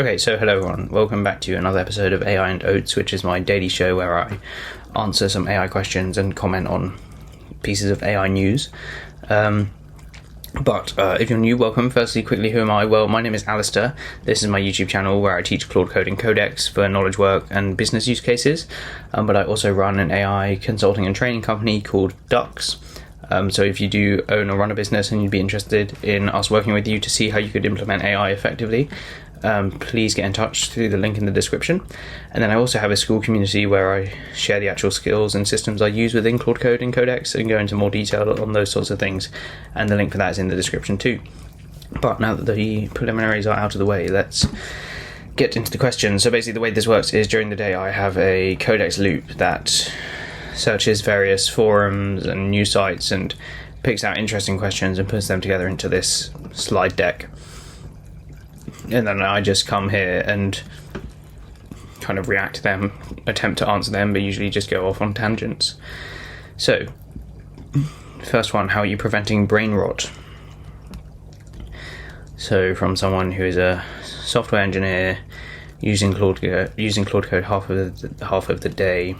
Okay, so hello everyone, welcome back to another episode of AI and Oats, which is my daily show where I answer some AI questions and comment on pieces of AI news. But if you're new, welcome. Firstly, quickly, who am I? Well, my name is Alistair. This is my YouTube channel where I teach Claude Code and Codex for knowledge work and business use cases. But I also run an AI consulting and training company called Dux. So if you do own or run a business and you'd be interested in us working with you to see how you could implement AI effectively, please get in touch through the link in the description. And then I also have a school community where I share the actual skills and systems I use within Claude Code and Codex and go into more detail on those sorts of things, and the link for that is in the description too. But now that the preliminaries are out of the way, let's get into the questions. So basically the way this works is during the day I have a Codex loop that searches various forums and news sites and picks out interesting questions and puts them together into this slide deck. And then I just come here and kind of react to them, attempt to answer them, but usually just go off on tangents. So, first one, how are you preventing brain rot? So, from someone who is a software engineer using Claude Code half of the day,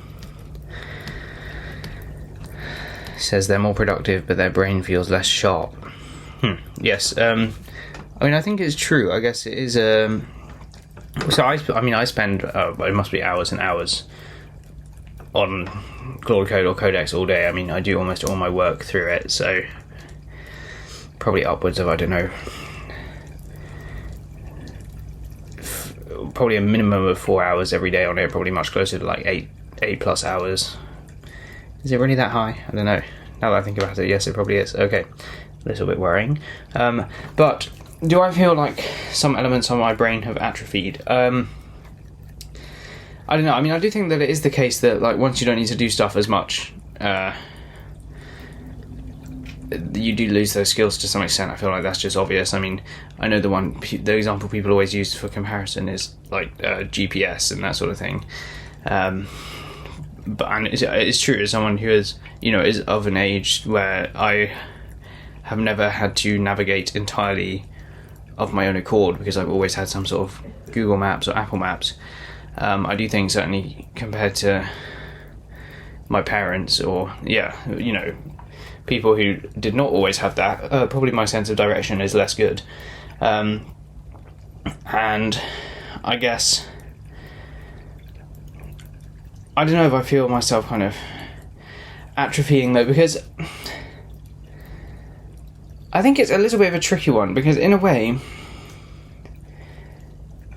says they're more productive, but their brain feels less sharp. Yes. I mean, I think it's true. I guess it is. So I spend it must be hours and hours on Claude Code or Codex all day. I mean, I do almost all my work through it, so probably upwards of, I don't know, probably a minimum of 4 hours every day on it. Probably much closer to like eight plus hours. Is it really that high? I don't know. Now that I think about it, yes, it probably is. Okay, a little bit worrying. But do I feel like some elements of my brain have atrophied? I don't know. I mean, I do think that it is the case that, like, once you don't need to do stuff as much, you do lose those skills to some extent. I feel like that's just obvious. I mean, I know the example people always use for comparison is like GPS and that sort of thing. But it's true, as someone who is of an age where I have never had to navigate entirely of my own accord because I've always had some sort of Google Maps or Apple Maps. I do think certainly compared to my parents or people who did not always have that, probably my sense of direction is less good. And I guess I don't know if I feel myself kind of atrophying though, because I think it's a little bit of a tricky one, because in a way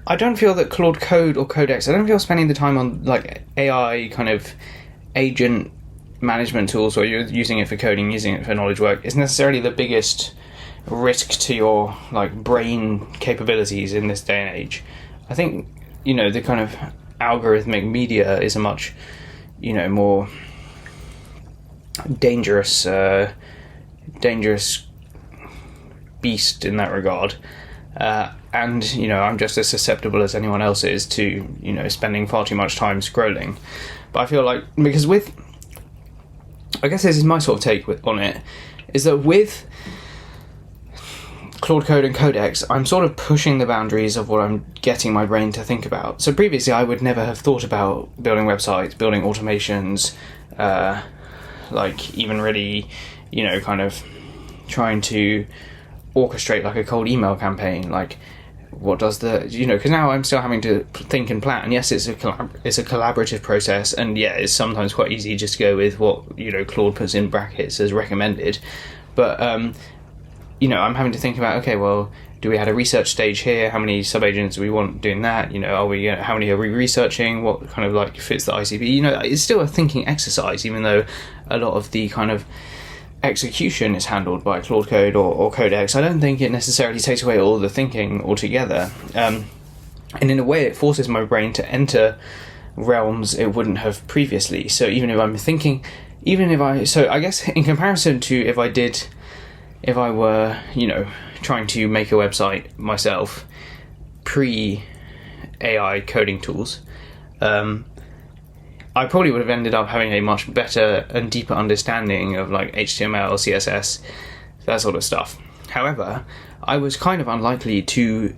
I don't feel that Claude Code or Codex, I don't feel spending the time on like AI kind of agent management tools, or you're using it for coding, using it for knowledge work, is necessarily the biggest risk to your like brain capabilities in this day and age. I think the kind of algorithmic media is a much more dangerous beast in that regard, and I'm just as susceptible as anyone else is to spending far too much time scrolling. But I feel like, because I guess this is my sort of take on it, is that with Claude Code and Codex, I'm sort of pushing the boundaries of what I'm getting my brain to think about. So previously I would never have thought about building websites, building automations, like even really, kind of trying to orchestrate like a cold email campaign. Like, what does because now I'm still having to think and plan. Yes, it's a collaborative process, and yeah, it's sometimes quite easy just to go with what Claude puts in brackets as recommended. But I'm having to think about, okay, well, do we have a research stage here? How many subagents do we want doing that? How many are we researching? What kind of like fits the ICP? It's still a thinking exercise, even though a lot of the kind of execution is handled by Claude Code or Codex. I don't think it necessarily takes away all the thinking altogether. And in a way, it forces my brain to enter realms it wouldn't have previously. So even if I'm thinking, so I guess in comparison to if I were, trying to make a website myself pre-AI coding tools, I probably would have ended up having a much better and deeper understanding of like HTML, CSS, that sort of stuff. However, I was kind of unlikely to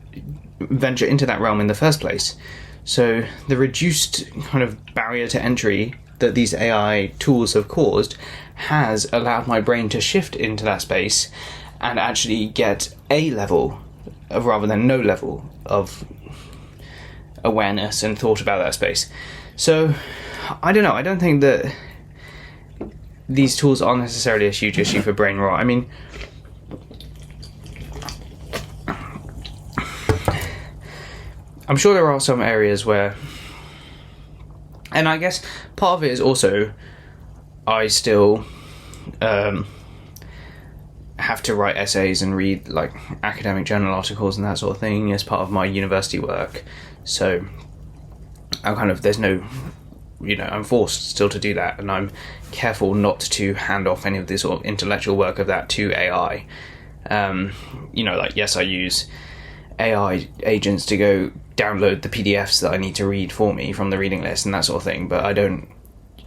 venture into that realm in the first place. So the reduced kind of barrier to entry that these AI tools have caused has allowed my brain to shift into that space and actually get a level of, rather than no level of awareness and thought about that space. So I don't know, I don't think that these tools aren't necessarily a huge issue for brain rot. I mean, I'm sure there are some areas where, and I guess part of it is also I still have to write essays and read like academic journal articles and that sort of thing as part of my university work. So I'm kind of, there's no, I'm forced still to do that, and I'm careful not to hand off any of the sort of intellectual work of that to AI. Yes, I use AI agents to go download the PDFs that I need to read for me from the reading list and that sort of thing, but I don't,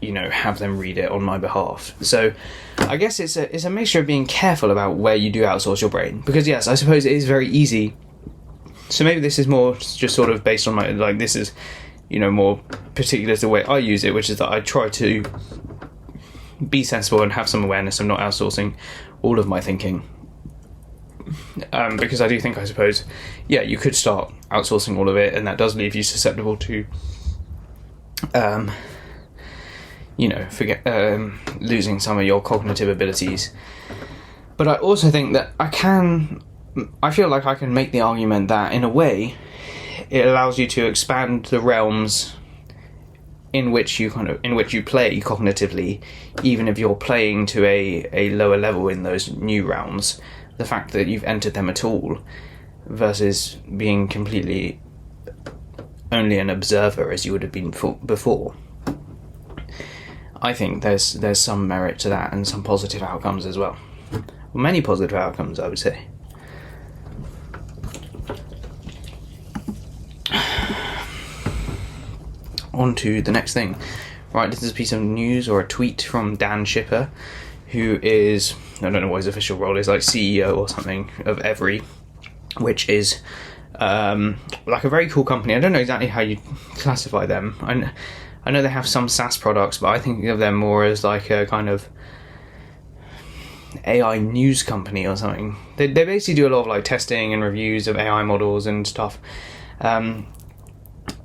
have them read it on my behalf. So I guess it's a mixture of being careful about where you do outsource your brain, because yes, I suppose it is very easy. So maybe this is more just sort of based on my, like, this is, more particular to the way I use it, which is that I try to be sensible and have some awareness of not outsourcing all of my thinking. Because I do think, I suppose, you could start outsourcing all of it, and that does leave you susceptible to, losing some of your cognitive abilities. But I also think that I feel like I can make the argument that, in a way, it allows you to expand the realms in which you play cognitively, even if you're playing to a lower level in those new realms. The fact that you've entered them at all, versus being completely only an observer as you would have been before. I think there's some merit to that, and some positive outcomes as well. Many positive outcomes, I would say. On to the next thing. Right, this is a piece of news or a tweet from Dan Shipper, who is, I don't know what his official role is, like CEO or something of Every, which is like a very cool company. I don't know exactly how you classify them. I know they have some SaaS products, but I think of them more as like a kind of AI news company or something. They basically do a lot of like testing and reviews of AI models and stuff. And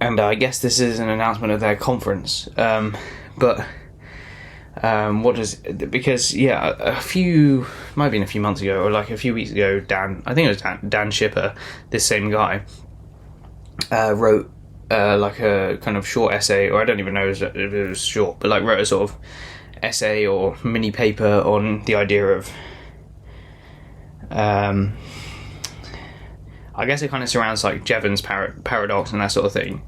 I guess this is an announcement of their conference. Because a few months ago, or like a few weeks ago, Dan Shipper, this same guy, wrote like a kind of short essay, or I don't even know if it was short, but like wrote a sort of essay or mini paper on the idea of, I guess it kind of surrounds like Jevons paradox and that sort of thing.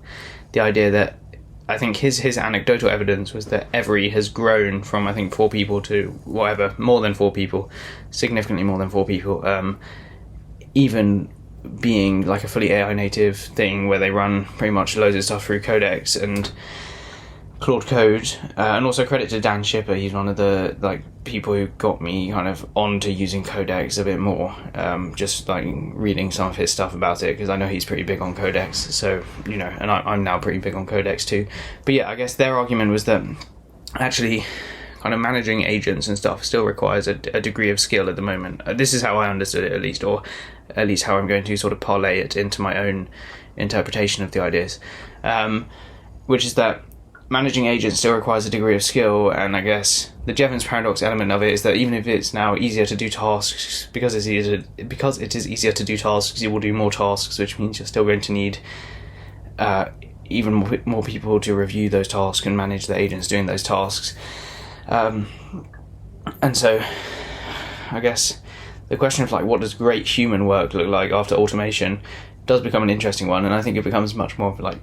The idea that, I think his anecdotal evidence was that Every has grown from, I think, 4 people to whatever, more than 4 people, significantly more than 4 people, even being like a fully AI native thing where they run pretty much loads of stuff through Codex and Claude Code, and also credit to Dan Shipper. He's one of the people who got me kind of onto using Codex a bit more, just like reading some of his stuff about it, because I know he's pretty big on Codex, so and I'm now pretty big on Codex too. But I guess their argument was that actually kind of managing agents and stuff still requires a degree of skill at the moment. This is how I understood it, at least, or at least how I'm going to sort of parlay it into my own interpretation of the ideas, which is that managing agents still requires a degree of skill. And I guess the Jevons paradox element of it is that even if it's now easier to do tasks, because it is easier to do tasks, you will do more tasks, which means you're still going to need even more people to review those tasks and manage the agents doing those tasks. And so I guess the question of what does great human work look like after automation does become an interesting one, and I think it becomes much more of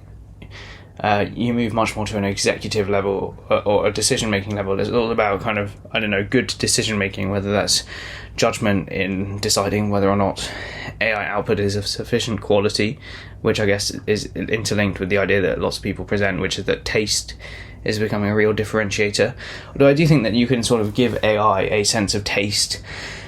you move much more to an executive level or a decision-making level. It's all about kind of, good decision-making, whether that's judgment in deciding whether or not AI output is of sufficient quality, which I guess is interlinked with the idea that lots of people present, which is that taste is becoming a real differentiator. Although I do think that you can sort of give AI a sense of taste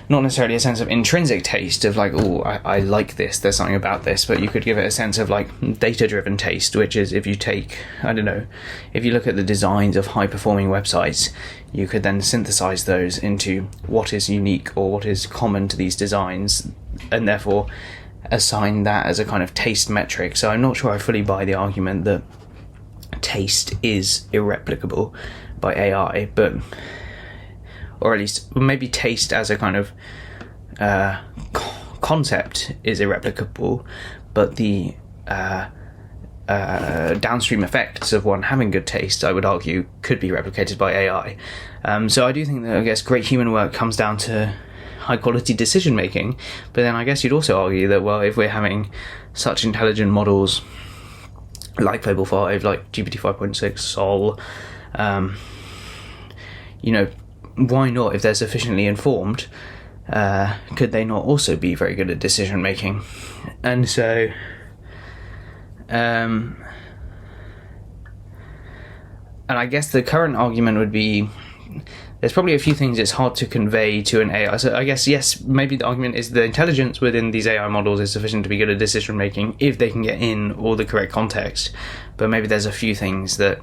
not necessarily a sense of intrinsic taste of like, oh, I like this, there's something about this, but you could give it a sense of like data-driven taste, which is if you take, I don't know, if you look at the designs of high-performing websites, you could then synthesize those into what is unique or what is common to these designs, and therefore assign that as a kind of taste metric. So I'm not sure I fully buy the argument that taste is irreplicable by AI, but or at least maybe taste as a kind of concept is irreplicable, but the downstream effects of one having good taste, I would argue, could be replicated by AI. So I do think that, I guess, great human work comes down to high quality decision making, but then I guess you'd also argue that, well, if we're having such intelligent models like Fable 5, like GPT 5.6, Sol, why not, if they're sufficiently informed, could they not also be very good at decision making? And so and I guess the current argument would be there's probably a few things it's hard to convey to an AI. So I guess, yes, maybe the argument is the intelligence within these AI models is sufficient to be good at decision making if they can get in all the correct context, but maybe there's a few things that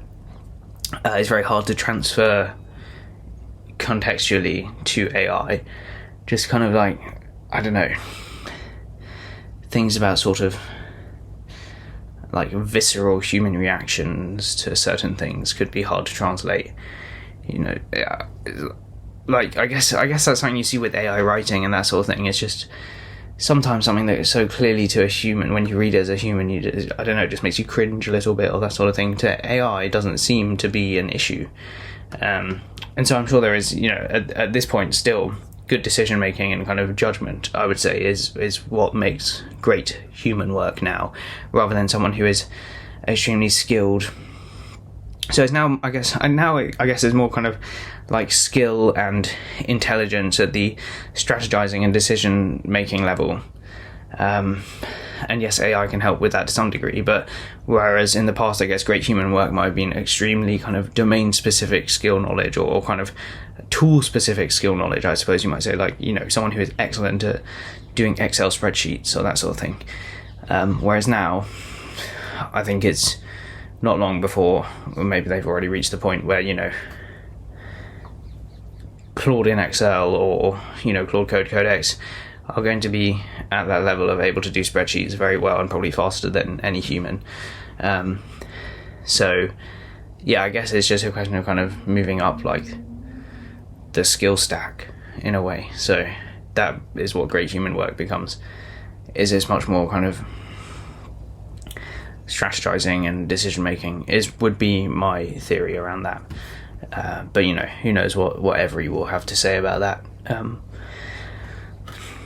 it's very hard to transfer contextually to AI. Just kind of like, I don't know, things about sort of like visceral human reactions to certain things could be hard to translate. Like I guess that's something you see with AI writing and that sort of thing. It's just sometimes something that is so clearly to a human, when you read it as a human, I don't know, it just makes you cringe a little bit or that sort of thing. To AI, doesn't seem to be an issue. And so I'm sure there is, at this point still, good decision making and kind of judgment, I would say, is what makes great human work now, rather than someone who is extremely skilled. So it's now, I guess it's more kind of like skill and intelligence at the strategizing and decision making level. And yes, AI can help with that to some degree, but whereas in the past, I guess, great human work might have been extremely kind of domain-specific skill knowledge or kind of tool-specific skill knowledge, I suppose you might say, like, someone who is excellent at doing Excel spreadsheets or that sort of thing. Whereas now, I think it's not long before, or maybe they've already reached the point where, Claude in Excel or, Claude Code Codex are going to be at that level of able to do spreadsheets very well and probably faster than any human. So yeah, I guess it's just a question of kind of moving up like the skill stack in a way. So that is what great human work becomes, is it's much more kind of strategizing and decision making would be my theory around that. But who knows what Every will have to say about that.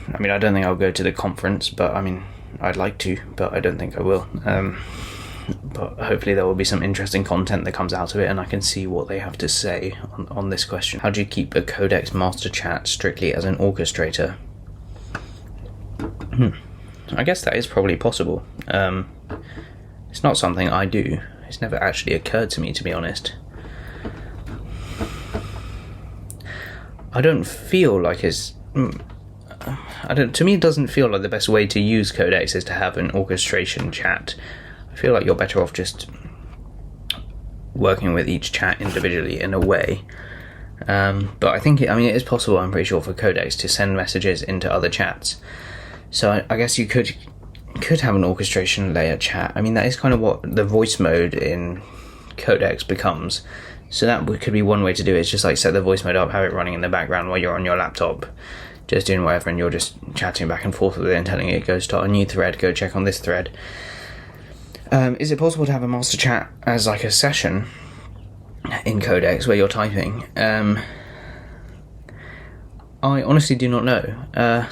I don't think I'll go to the conference, but I'd like to, but I don't think I will. But hopefully there will be some interesting content that comes out of it, and I can see what they have to say on this question. How do you keep a Codex master chat strictly as an orchestrator? I guess that is probably possible. It's not something I do. It's never actually occurred to me, to be honest. I don't feel like it's... to me, it doesn't feel like the best way to use Codex is to have an orchestration chat. I feel like you're better off just working with each chat individually in a way. But I think it is possible, I'm pretty sure, for Codex to send messages into other chats. So I guess you could have an orchestration layer chat. That is kind of what the voice mode in Codex becomes. So that could be one way to do it. It's just like set the voice mode up, have it running in the background while you're on your laptop, just doing whatever, and you're just chatting back and forth with it and telling it, go start a new thread, go check on this thread. Is it possible to have a master chat as like a session in Codex where you're typing? I honestly do not know.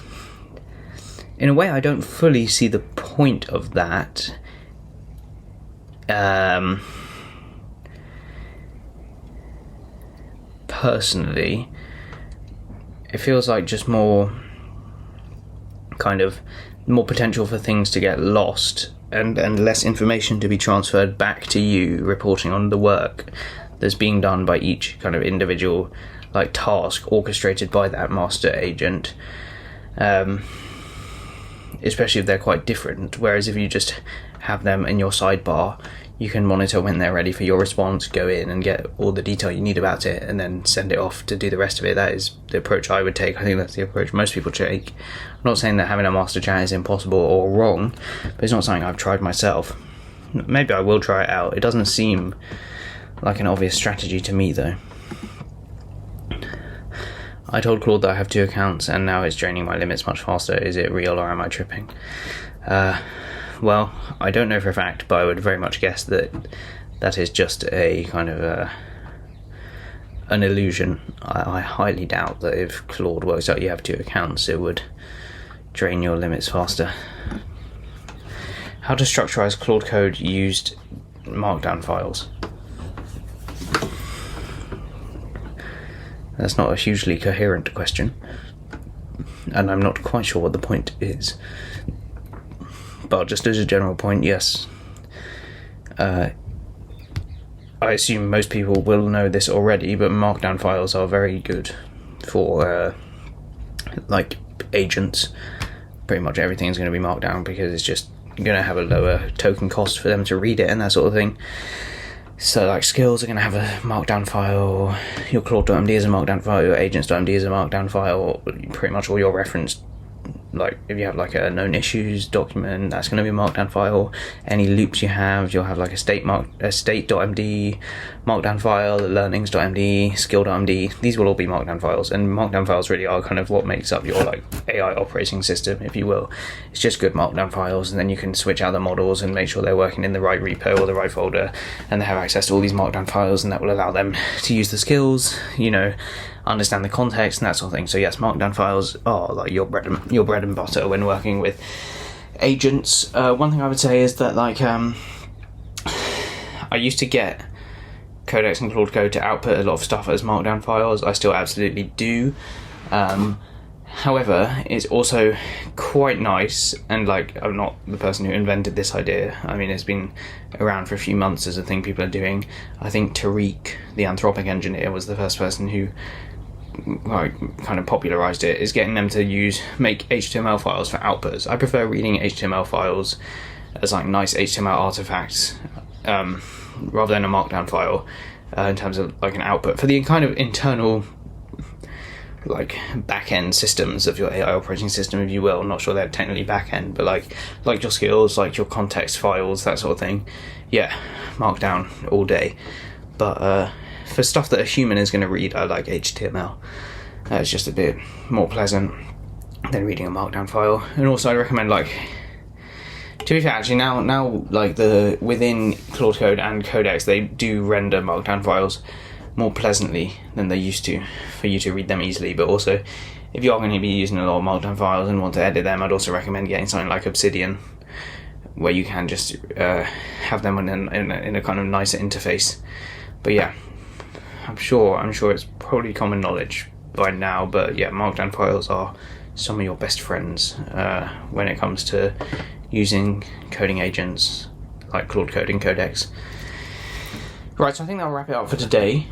In a way, I don't fully see the point of that. Personally, it feels like just more potential for things to get lost and less information to be transferred back to you, reporting on the work that's being done by each kind of individual like task orchestrated by that master agent, especially if they're quite different. Whereas if you just have them in your sidebar, you can monitor when they're ready for your response, go in and get all the detail you need about it, and then send it off to do the rest of it. That is the approach I would take. I think that's the approach most people take. I'm not saying that having a master chat is impossible or wrong, but it's not something I've tried myself. Maybe I will try it out. It doesn't seem like an obvious strategy to me, though. I told Claude that I have 2 accounts and now it's draining my limits much faster. Is it real or am I tripping? Well, I don't know for a fact, but I would very much guess that that is just a kind of an illusion. I highly doubt that if Claude works out you have 2 accounts, it would drain your limits faster. How to structurize Claude Code used Markdown files? That's not a hugely coherent question, and I'm not quite sure what the point is. But just as a general point, yes. I assume most people will know this already, but Markdown files are very good for like agents. Pretty much everything is going to be Markdown because it's just going to have a lower token cost for them to read it and that sort of thing. So like skills are going to have a Markdown file, your Claude.md is a Markdown file, your agents.md is a Markdown file, pretty much all your reference, like if you have like a known issues document, that's going to be a Markdown file. Any loops you have, you'll have like a state.md Markdown file, a learnings.md, skill.md. These will all be Markdown files, and Markdown files really are kind of what makes up your like AI operating system, if you will. It's just good Markdown files, and then you can switch out the models and make sure they're working in the right repo or the right folder, and they have access to all these Markdown files, and that will allow them to use the skills, you know, understand the context and that sort of thing. So yes, Markdown files are like your bread and butter when working with agents. One thing I would say is that like I used to get Codex and Claude Code to output a lot of stuff as Markdown files. I still absolutely do. However, it's also quite nice, and like I'm not the person who invented this idea. I mean, it's been around for a few months as a thing people are doing. I think Tariq, the Anthropic engineer, was the first person who like kind of popularized it, is getting them to make HTML files for outputs. I prefer reading HTML files as like nice HTML artifacts rather than a Markdown file in terms of like an output for the kind of internal like back-end systems of your AI operating system, if you will. I'm not sure they're technically back-end, but like your skills, like your context files, that sort of thing. Yeah, Markdown all day. But for stuff that a human is going to read, I like HTML. It's just a bit more pleasant than reading a Markdown file. And also I recommend, like, to be fair, actually now like within Claude Code and Codex, they do render Markdown files more pleasantly than they used to, for you to read them easily. But also, if you are going to be using a lot of Markdown files and want to edit them, I'd also recommend getting something like Obsidian, where you can just have them in a kind of nicer interface. But yeah, I'm sure it's probably common knowledge by now, but yeah, Markdown files are some of your best friends when it comes to using coding agents like Claude Code and Codex. Right, so I think that'll wrap it up for today.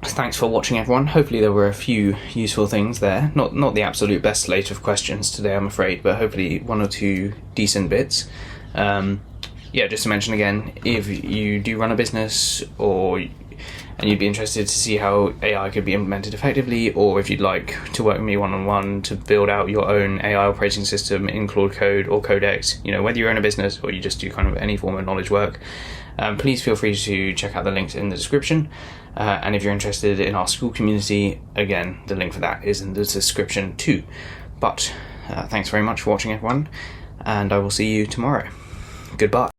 Thanks for watching, everyone. Hopefully there were a few useful things there. Not the absolute best slate of questions today, I'm afraid, but hopefully 1 or 2 decent bits. Yeah, just to mention again, if you do run a business and you'd be interested to see how AI could be implemented effectively, or if you'd like to work with me one-on-one to build out your own AI operating system in Claude Code or Codex, you know, whether you own a business or you just do kind of any form of knowledge work, please feel free to check out the links in the description. And if you're interested in our school community, again, the link for that is in the description too. But thanks very much for watching, everyone, and I will see you tomorrow. Goodbye.